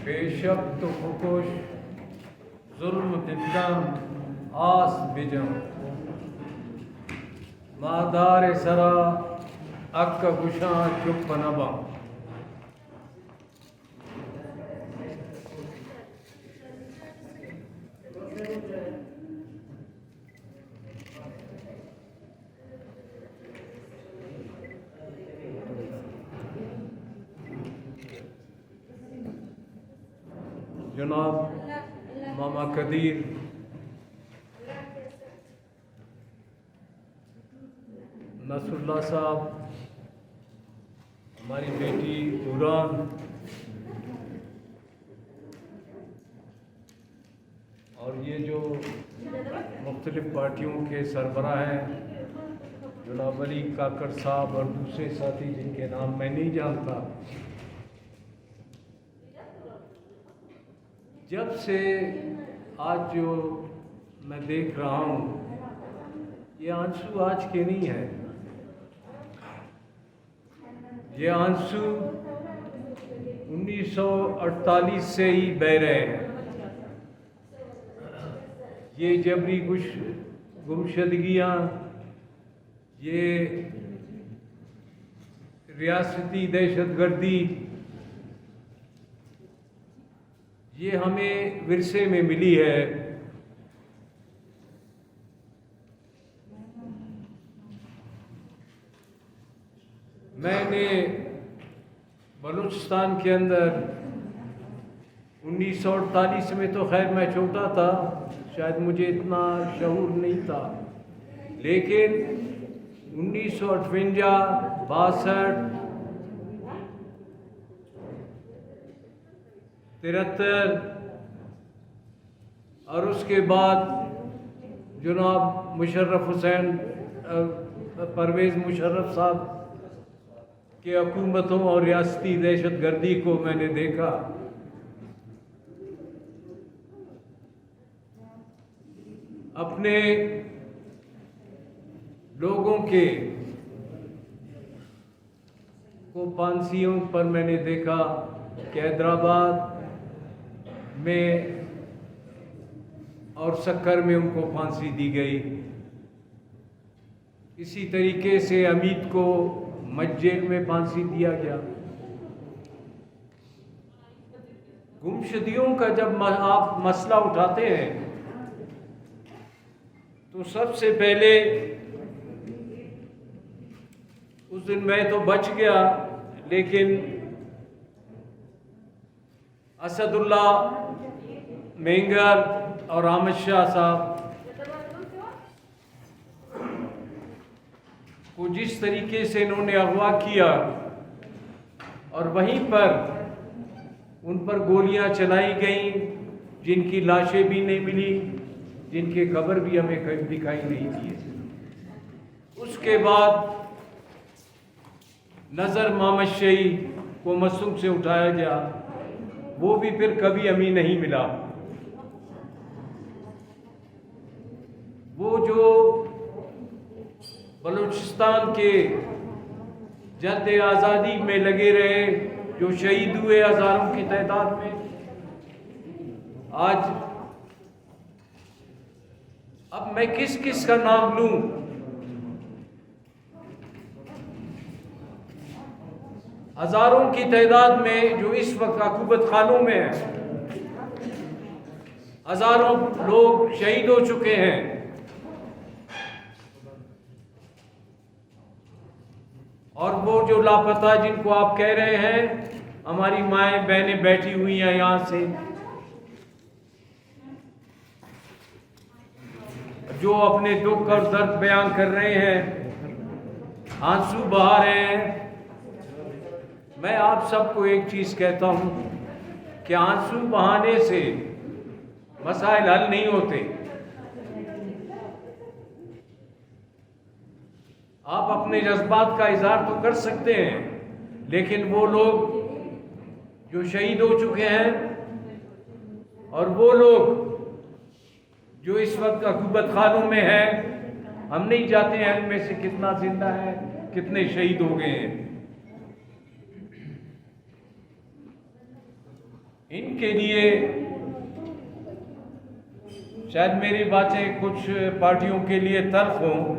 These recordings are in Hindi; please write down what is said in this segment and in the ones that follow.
बेशक तो खुश जुल्म दिदम आस बिजम मादार सरा अक्का गुशा चुप नबम। जनाब मामा कदीर, नसरुल्लाह साहब, हमारी बेटी नूरान और ये जो मुख्तलिफ पार्टियों के सरबराह हैं, जनाब अली काकड़ साहब और दूसरे साथी जिनके नाम मैं नहीं जानता, जब से आज जो मैं देख रहा हूँ, ये आंसू आज के नहीं हैं, ये आंसू 1948 से ही बह रहे हैं। ये जबरी गुमशदगियाँ, ये रियासती दहशतगर्दी, ये हमें विरसे में मिली है। मैंने बलूचिस्तान के अंदर 1948 में, तो खैर मैं छोटा था, शायद मुझे इतना शऊर नहीं था, लेकिन 1958, 62, 73 और उसके बाद जनाब मुशर्रफ हुसैन, परवेज़ मुशर्रफ साहब की हुकूमतों और रियासती दहशतगर्दी को मैंने देखा। अपने लोगों के को फांसियों पर मैंने देखा कि हैदराबाद में और सक्कर में उनको फांसी दी गई। इसी तरीके से अमीद को मज्जेल में फांसी दिया गया। गुमशुदगियों का जब आप मसला उठाते हैं तो सबसे पहले, उस दिन मैं तो बच गया, लेकिन असदुल्ला मेंगर और अहमद शाह साहब को जिस तरीके से इन्होंने अगवा किया और वहीं पर उन पर गोलियां चलाई गईं, जिनकी लाशें भी नहीं मिली, जिनके कब्र भी हमें कहीं दिखाई नहीं दिए। उसके बाद नज़र मोहम्मद शही को मसूम से उठाया गया, वो भी फिर कभी हमें नहीं मिला। वो जो बलूचिस्तान के जद आज़ादी में लगे रहे, जो शहीद हुए हज़ारों की तादाद में, आज अब मैं किस किस का नाम लूं? हज़ारों की तादाद में जो इस वक्त अकूबत खानों में है, हज़ारों लोग शहीद हो चुके हैं। और वो जो लापता जिनको आप कह रहे हैं, हमारी माएँ बहनें बैठी हुई हैं यहाँ से, जो अपने दुख और दर्द बयान कर रहे हैं, आंसू बहा रहे हैं। मैं आप सबको एक चीज़ कहता हूँ कि आंसू बहाने से मसाइल हल नहीं होते। आप अपने जज्बात का इजहार तो कर सकते हैं, लेकिन वो लोग जो शहीद हो चुके हैं और वो लोग जो इस वक्त अकूबत खानों में हैं, हम नहीं जानते हैं इनमें से कितना जिंदा है, कितने शहीद हो गए हैं। इनके लिए शायद मेरी बातें कुछ पार्टियों के लिए तल्ख हों।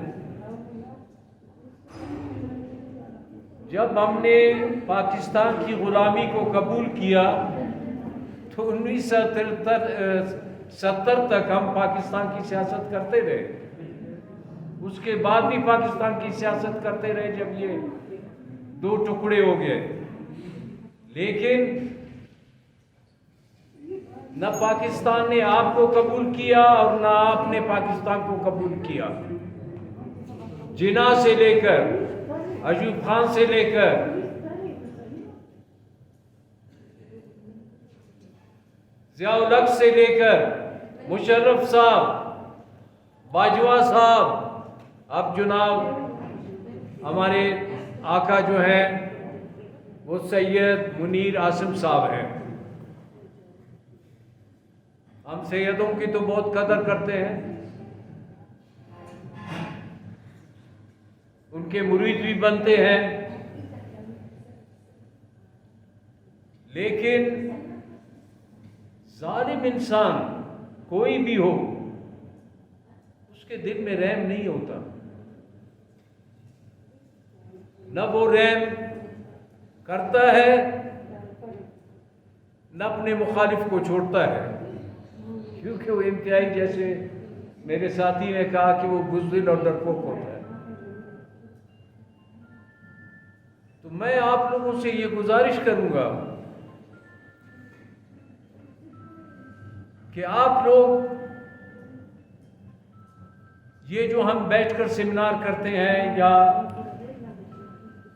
जब हमने पाकिस्तान की गुलामी को कबूल किया तो 1970 तक हम पाकिस्तान की सियासत करते रहे। उसके बाद भी पाकिस्तान की सियासत करते रहे जब ये दो टुकड़े हो गए। लेकिन न पाकिस्तान ने आपको कबूल किया और न आपने पाकिस्तान को कबूल किया। जिन्ना से लेकर अयूब खान से लेकर ज़िया-उल हक से लेकर मुशर्रफ साहब, बाजवा साहब, अब जनाब हमारे आका जो हैं वो सैयद मुनीर आसिम साहब हैं। हम सैयदों की तो बहुत कदर करते हैं, उनके मुरीद भी बनते हैं, लेकिन जालिम इंसान कोई भी हो उसके दिल में रहम नहीं होता। न वो रहम करता है न अपने मुखालिफ को छोड़ता है, क्योंकि वो इंतहाई, जैसे मेरे साथी ने कहा कि वो बुज़दिल और डरपोक होता है। तो मैं आप लोगों से ये गुजारिश करूंगा कि आप लोग ये जो हम बैठकर सेमिनार करते हैं या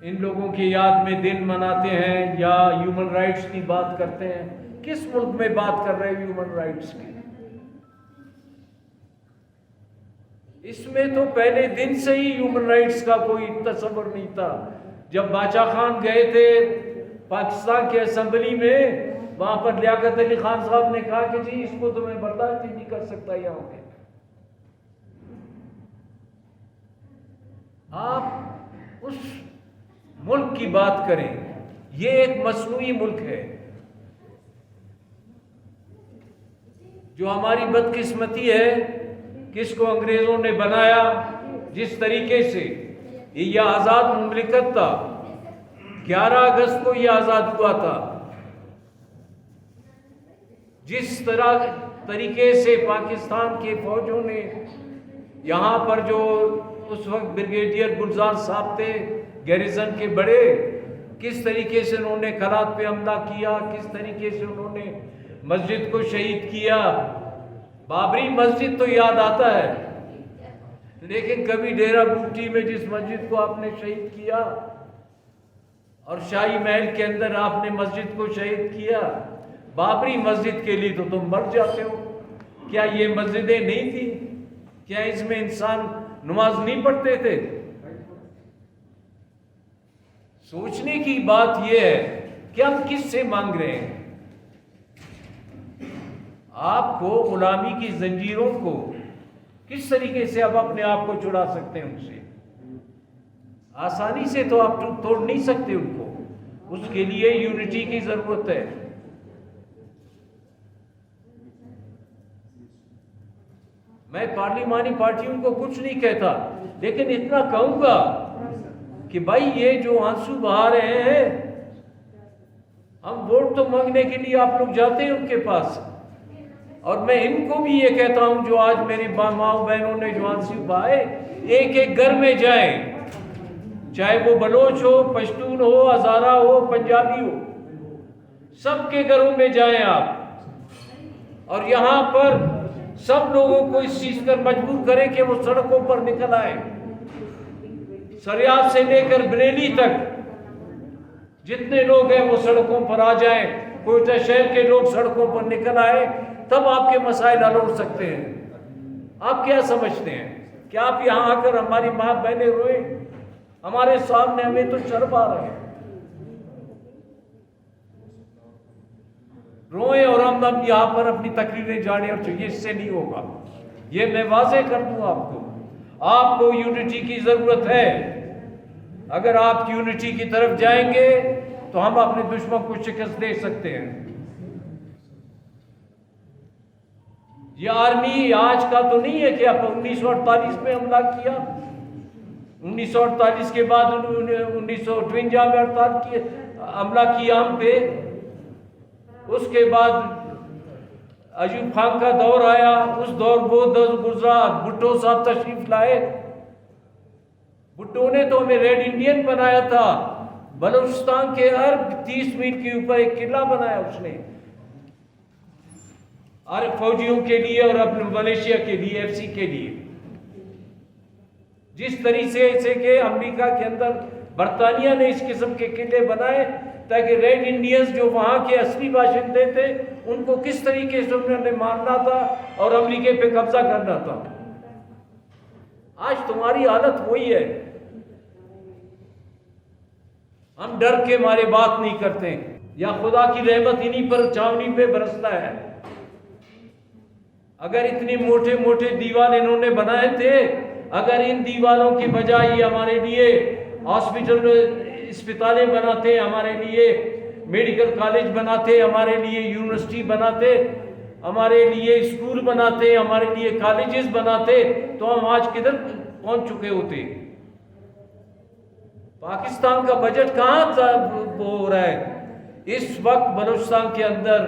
इन लोगों की याद में दिन मनाते हैं या ह्यूमन राइट्स की बात करते हैं, किस मुल्क में बात कर रहे हैं ह्यूमन राइट्स की? इसमें तो पहले दिन से ही ह्यूमन राइट्स का कोई तस्वर नहीं था। जब बादशाह खान गए थे पाकिस्तान के असेंबली में, वहां पर लियाकत अली खान साहब ने कहा कि जी इसको तो मैं बर्दाश्त ही नहीं कर सकता। यहाँ पे आप उस मुल्क की बात करें, ये एक मसनूई मुल्क है। जो हमारी बदकिस्मती है किसको अंग्रेजों ने बनाया जिस तरीके से, ये आज़ाद मुमलिकत था, 11 अगस्त को यह आज़ाद हुआ था। जिस तरीके से पाकिस्तान के फौजों ने यहाँ पर, जो उस वक्त ब्रिगेडियर गुलजार साहब थे गैरिसन के बड़े, किस तरीके से उन्होंने खलात पे हमला किया, किस तरीके से उन्होंने मस्जिद को शहीद किया। बाबरी मस्जिद तो याद आता है, लेकिन कभी डेरा बूटी में जिस मस्जिद को आपने शहीद किया और शाही महल के अंदर आपने मस्जिद को शहीद किया, बाबरी मस्जिद के लिए तो तुम मर जाते हो। क्या ये मस्जिदें नहीं थी? क्या इसमें इंसान नमाज नहीं पढ़ते थे? सोचने की बात यह है कि हम किससे मांग रहे हैं? आपको गुलामी की जंजीरों को किस तरीके से आप अपने आप को छुड़ा सकते हैं उनसे? आसानी से तो आप तोड़ नहीं सकते उनको। उसके लिए यूनिटी की जरूरत है। मैं पार्लिमानी पार्टियों को कुछ नहीं कहता, लेकिन इतना कहूंगा कि भाई ये जो आंसू बहा रहे हैं, हम वोट तो मांगने के लिए आप लोग जाते हैं उनके पास, और मैं इनको भी ये कहता हूं जो आज मेरी माओ बहनों ने जो आंसू बहाए, एक एक घर में जाएं, चाहे वो बलोच हो, पश्तून हो, हजारा हो, पंजाबी हो, सबके घरों में जाएं आप, और यहां पर सब लोगों को इस चीज पर मजबूर करें कि वो सड़कों पर निकल आए। सरियाब से लेकर बरेली तक जितने लोग हैं वो सड़कों पर आ जाएं। कोयटा शहर के लोग सड़कों पर निकल आए, तब आपके मसाइल हल हो सकते हैं। आप क्या समझते हैं? क्या आप यहां आकर हमारी माँ बहनें रोए? हमारे सामने हमें तो शर्म आ रहा है, रोए और हम यहाँ पर अपनी तकरीरें जाने, और चाहिए इससे नहीं होगा। ये मैं वाजे कर दूं आपको यूनिटी की जरूरत है। अगर आप यूनिटी की तरफ जाएंगे तो हम अपने दुश्मन को शिकस्त दे सकते हैं। ये आर्मी आज का तो नहीं है कि आप 1948 में हमला किया, 1948 के बाद 1952 में हड़ताल किए, हमला किया हम पे। उसके बाद अयूब खान का दौर आया, उस वो दौर गुजरा, भुट्टो साहब तशरीफ लाए। भुट्टो ने तो हमें रेड इंडियन बनाया था। बलूचिस्तान के हर 30 मील के ऊपर एक किला बनाया उसने, अरब फौजियों के लिए और अपने मलेशिया के लिए, FC के लिए। जिस तरीके से कि अमेरिका के अंदर बरतानिया ने इस किस्म के किले बनाए ताकि रेड इंडियंस जो वहां के असली बाशिंदे थे उनको किस तरीके से उन्होंने मारना था और अमेरिका पे कब्जा करना था। आज तुम्हारी हालत वही है। हम डर के मारे बात नहीं करते, या खुदा की रहमत इन्हीं पर छावनी पे बरसता है। अगर इतने मोटे मोटे दीवार इन्होंने बनाए थे, अगर इन दीवारों की बजाय ये हमारे लिए हॉस्पिटल अस्पतालें बनाते, हमारे लिए मेडिकल कॉलेज बनाते, हमारे लिए यूनिवर्सिटी बनाते, हमारे लिए स्कूल बनाते, हमारे लिए कॉलेजेस बनाते, तो हम आज किधर पहुंच चुके होते। पाकिस्तान का बजट कहाँ हो रहा है इस वक्त? बलूचिस्तान के अंदर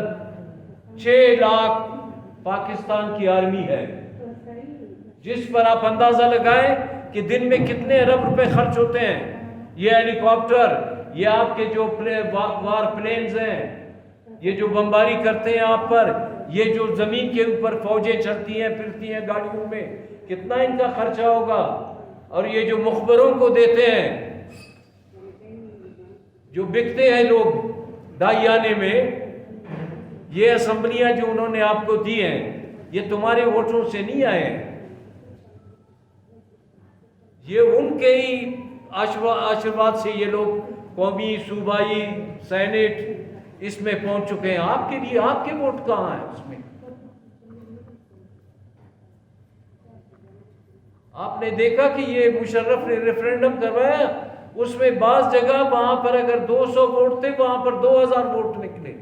6 लाख पाकिस्तान की आर्मी है, जिस पर आप अंदाजा लगाएं कि दिन में कितने अरब रुपए खर्च होते हैं। ये हेलीकॉप्टर, ये आपके जो वार प्लेन्स हैं, ये जो बमबारी करते हैं आप पर, ये जो जमीन के ऊपर फौजें चलती हैं फिरती हैं गाड़ियों में, कितना इनका खर्चा होगा। और ये जो मुखबरों को देते हैं, जो बिकते हैं लोग दाइयाने में, ये असेंबलियां जो उन्होंने आपको दी हैं, ये तुम्हारे वोटों से नहीं आए हैं, ये उनके ही आशीर्वाद से ये लोग कौमी, सूबाई, सेनेट इसमें पहुंच चुके हैं। आपके लिए आपके वोट कहां है उसमें? आपने देखा कि ये मुशर्रफ ने रेफरेंडम करवाया, उसमें बाज जगह वहां पर अगर 200 वोट थे, वहां पर 2000 वोट निकले।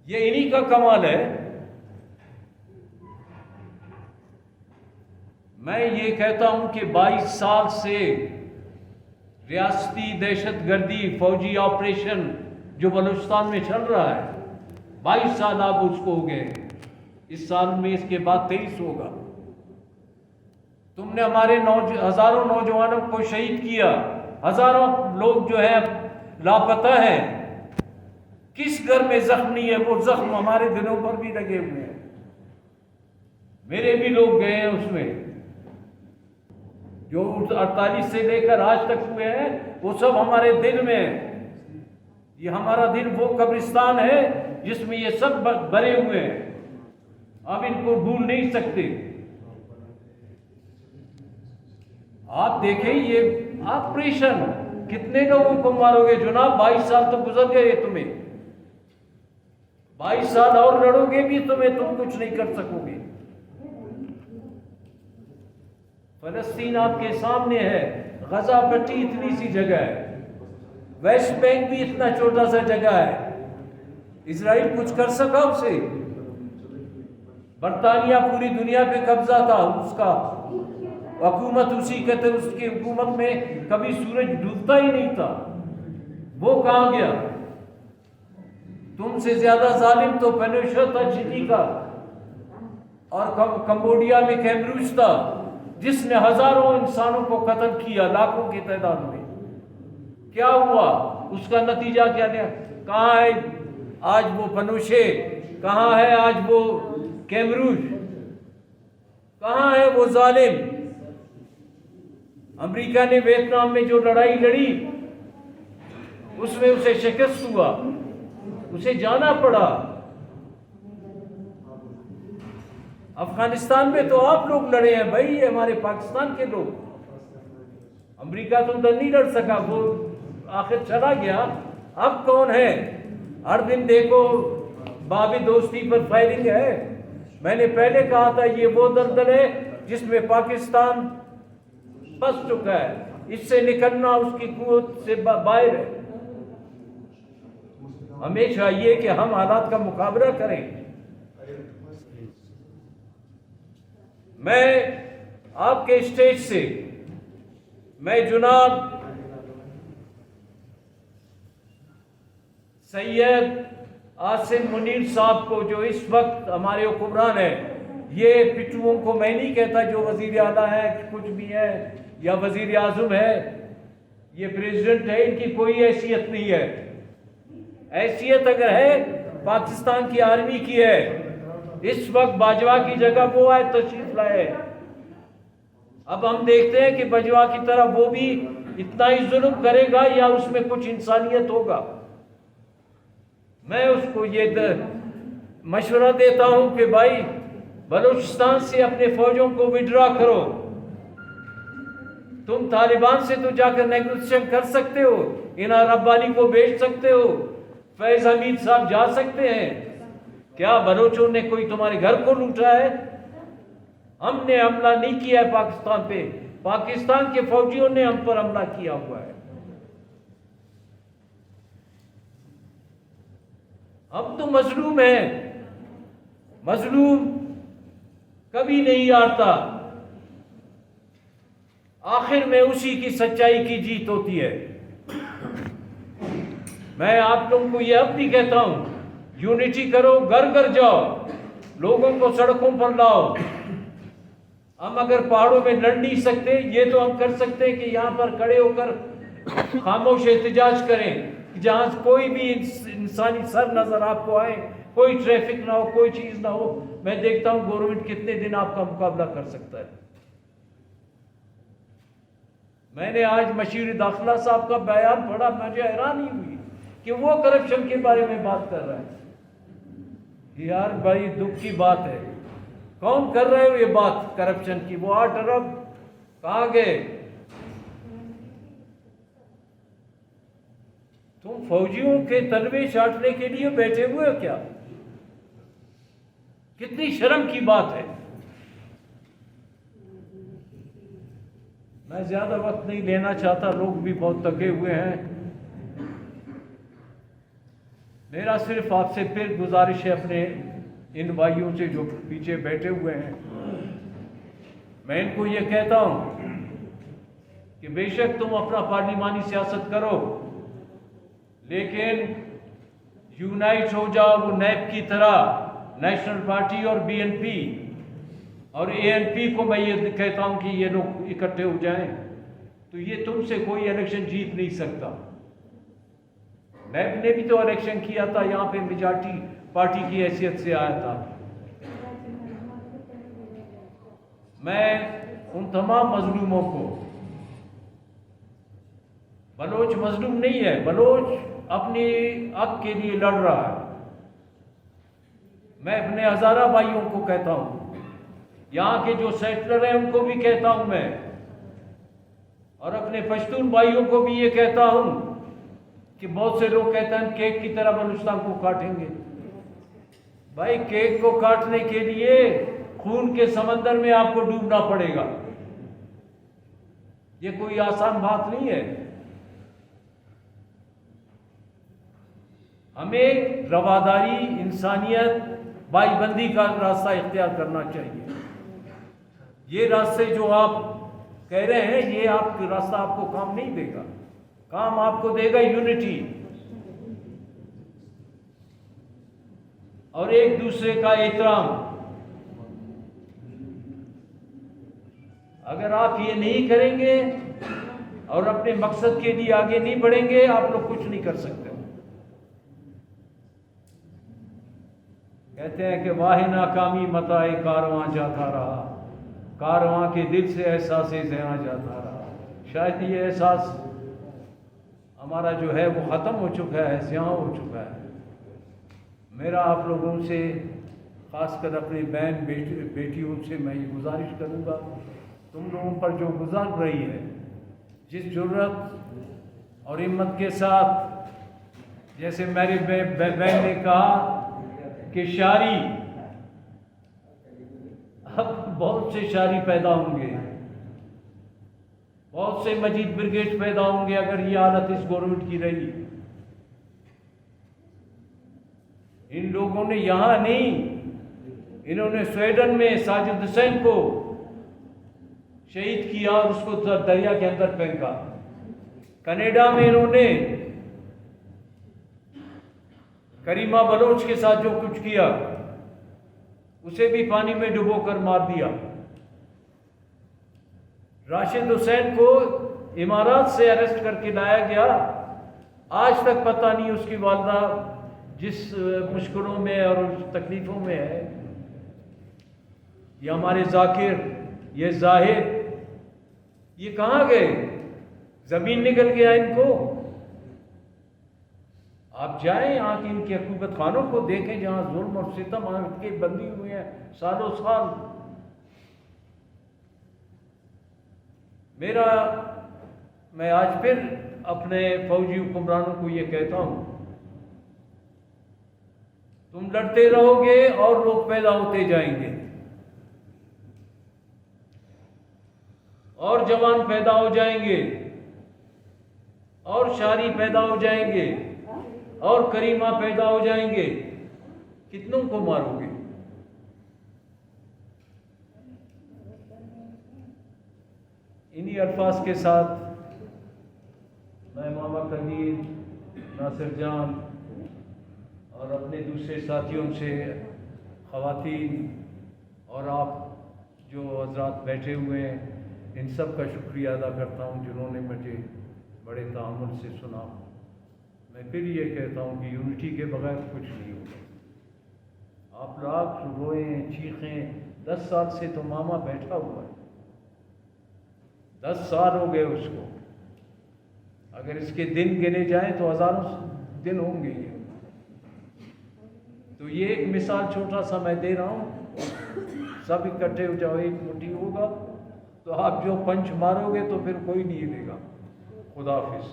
ये इन्हीं का कमाल है। मैं ये कहता हूं कि 22 साल से रियासती दहशतगर्दी फौजी ऑपरेशन जो बलूचिस्तान में चल रहा है, 22 साल आप उसको हो गए, इस साल में इसके बाद 23 होगा। तुमने हमारे हजारों नौजवानों को शहीद किया, हजारों लोग जो है लापता हैं। किस घर में जख्म नहीं है? वो जख्म हमारे दिलों पर भी लगे हुए हैं। मेरे भी लोग गए हैं उसमें, जो 48 से लेकर आज तक हुए हैं, वो सब हमारे दिल में है। ये हमारा दिल वो कब्रिस्तान है जिसमें ये सब भरे हुए हैं। आप इनको भूल नहीं सकते। आप देखें ये ऑपरेशन, कितने लोगों को मारोगे जनाब? 22 साल तो गुजर गए तुम्हें, 22 साल और लड़ोगे भी तुम्हें, तुम कुछ नहीं कर सकोगे। फलस्तीन आपके सामने है, गजा पट्टी इतनी सी जगह है, वेस्ट बैंक भी इतना छोटा सा जगह है। इजराइल कुछ कर सका उसे? बरतानिया पूरी दुनिया पे कब्जा था उसका, हुकूमत उसी के थे, उसकी हुकूमत में कभी सूरज डूबता ही नहीं था। वो कहां गया? तुमसे ज्यादा जालिम तो पेनोशेट था चिली का, और कंबोडिया में कैमरूज था जिसने हजारों इंसानों को कत्ल किया, लाखों की तादाद में। क्या हुआ? उसका नतीजा क्या दिया? कहाँ है आज वो पनोशे? कहाँ है आज वो कैमरूज? कहाँ है वो जालिम? अमेरिका ने वियतनाम में जो लड़ाई लड़ी, उसमें उसे शिकस्त हुआ, उसे जाना पड़ा। अफगानिस्तान में तो आप लोग लड़े हैं भाई, ये हमारे पाकिस्तान के लोग। अमेरिका तो उधर नहीं लड़ सका, वो आखिर चला गया। अब कौन है? हर दिन देखो बाबी दोस्ती पर फायरिंग है। मैंने पहले कहा था ये वो दलदल है जिसमें पाकिस्तान फंस चुका है, इससे निकलना उसकी कुव्वत से बाहर है। हमें चाहिए कि हम हालात का मुकाबला करें। मैं आपके स्टेज से मैं जनाब सैयद आसिम मुनीर साहब को, जो इस वक्त हमारे हुक्मरान हैं, ये पिट्ठुओं को मैं नहीं कहता जो वजीर आला है कुछ भी है या वजीर आजम है, ये प्रेसिडेंट है, इनकी कोई हैसियत नहीं है। हैसियत अगर है पाकिस्तान की आर्मी की है। इस वक्त बाजवा की जगह वो आए तशरीफ लाए। अब हम देखते हैं कि बाजवा की तरह वो भी इतना ही जुल्म करेगा या उसमें कुछ इंसानियत होगा। मैं उसको ये मशवरा देता हूं कि भाई बलूचिस्तान से अपने फौजों को विड्रॉ करो। तुम तालिबान से तो जाकर नेगोशिएशन कर सकते हो, इनार रब्बानी को भेज सकते हो, फैज हमीद साहब जा सकते हैं। क्या बलोचों ने कोई तुम्हारे घर को लूटा है? हमने हमला नहीं किया है पाकिस्तान पे, पाकिस्तान के फौजियों ने हम पर हमला किया हुआ है। हम तो मजलूम हैं, मजलूम कभी नहीं हारता, आखिर में उसी की सच्चाई की जीत होती है। मैं आप लोगों को यह अब भी कहता हूं, यूनिटी करो, घर घर जाओ, लोगों को सड़कों पर लाओ। हम अगर पहाड़ों में लड़ नहीं सकते, ये तो हम कर सकते हैं कि यहां पर खड़े होकर खामोश एहतजाज करें, जहां कोई भी इंसानी सर नजर आपको आए, कोई ट्रैफिक ना हो, कोई चीज ना हो। मैं देखता हूं गवर्नमेंट कितने दिन आपका मुकाबला कर सकता है। मैंने आज मशीर दाखिला साहब का बयान पढ़ा, मुझे हैरानी हुई कि वो करप्शन के बारे में बात कर रहा है। यार बड़ी दुख की बात है, कौन कर रहे हो ये बात करप्शन की? वो 8 अरब कहां गए? तुम फौजियों के तलवे चाटने के लिए बैठे हुए हो क्या? कितनी शर्म की बात है। मैं ज्यादा वक्त नहीं लेना चाहता, लोग भी बहुत थके हुए हैं। मेरा सिर्फ आपसे फिर गुजारिश है अपने इन भाइयों से जो पीछे बैठे हुए हैं, मैं इनको ये कहता हूं कि बेशक तुम अपना पार्लिमानी सियासत करो, लेकिन यूनाइट हो जाओ वो नैब की तरह, नेशनल पार्टी और बीएनपी और एएनपी को मैं ये कहता हूं कि ये लोग इकट्ठे हो जाएं, तो ये तुमसे कोई इलेक्शन जीत नहीं सकता। नैब ने भी तो इलेक्शन किया था, यहां पे मेजॉरिटी पार्टी की हैसियत से आया था। मैं उन तमाम मजलूमों को, बलोच मजलूम नहीं है, बलोच अपनी हक के लिए लड़ रहा है। मैं अपने हजारा भाइयों को कहता हूं, यहां के जो सेटलर हैं उनको भी कहता हूं मैं, और अपने पश्तून भाइयों को भी ये कहता हूं कि बहुत से लोग कहते हैं केक की तरह बलूचिस्तान को काटेंगे। भाई केक को काटने के लिए खून के समंदर में आपको डूबना पड़ेगा, ये कोई आसान बात नहीं है। हमें रवादारी, इंसानियत, भाईबंदी का रास्ता इख्तियार करना चाहिए। ये रास्ते जो आप कह रहे हैं, ये आपका रास्ता आपको काम नहीं देगा, काम आपको देगा यूनिटी और एक दूसरे का एहतराम। अगर आप ये नहीं करेंगे और अपने मकसद के लिए आगे नहीं बढ़ेंगे, आप लोग कुछ नहीं कर सकते। कहते हैं कि वाहे नाकामी मताए कारवां जाता रहा, कारवां के दिल से एहसास ज़ियां जाता रहा। शायद ये एहसास हमारा जो है वो ख़त्म हो चुका है, ज़ियां हो चुका है। मेरा आप लोगों से, ख़ासकर अपनी बहन बेटियों से मैं ये गुजारिश करूँगा, तुम लोगों पर जो गुजर रही है, जिस जुर्रत और हिम्मत के साथ, जैसे मेरी बहन ने कहा कि शारी, अब बहुत से शारी पैदा होंगे, बहुत से मजीद ब्रिगेड पैदा होंगे अगर ये हालत इस गवर्नमेंट की रही। इन लोगों ने यहाँ नहीं, इन्होंने स्वीडन में साजिद हुसैन को शहीद किया और उसको दरिया के अंदर फेंका। कनाडा में इन्होंने करीमा बलोच के साथ जो कुछ किया उसे भी पानी में डुबोकर मार दिया। राशिद हुसैन को इमारात से अरेस्ट करके लाया गया। आज तक पता नहीं उसकी वालदा जिस मुश्किलों में और तकलीफ़ों में है। ये हमारे जाकिर, ये जाहिद, ये कहाँ गए? ज़मीन निकल गया इनको। आप जाएं यहाँ की इनके हुकूमत खानों को देखें जहाँ जुल्म और सितम के बंदी हुए हैं सालों साल। मैं आज फिर अपने फौजी हुक्मरानों को ये कहता हूँ, तुम लड़ते रहोगे और लोग पैदा होते जाएंगे और जवान पैदा हो जाएंगे और शारी पैदा हो जाएंगे और करीमा पैदा हो जाएंगे। कितनों को मारोगे? इन्हीं अल्फाज के साथ मैं मामा कदीर, नासिर जान और अपने दूसरे साथियों से, ख़वातीन और आप जो हज़रात बैठे हुए हैं, इन सब का शुक्रिया अदा करता हूँ जिन्होंने मुझे बड़े तअम्मुल से सुना। मैं फिर ये कहता हूँ कि यूनिटी के बगैर कुछ नहीं होगा। आप लोग रोएं, चीखें। 10 साल से तो मामा बैठा हुआ है, 10 साल हो गए उसको। अगर इसके दिन गिने जाएं तो हज़ारों दिन होंगे ये। तो ये एक मिसाल छोटा सा मैं दे रहा हूँ। सब इकट्ठे हो जाओ, एक मुट्ठी होगा तो आप जो पंच मारोगे तो फिर कोई नहीं हिलेगा। खुदा हाफिज़।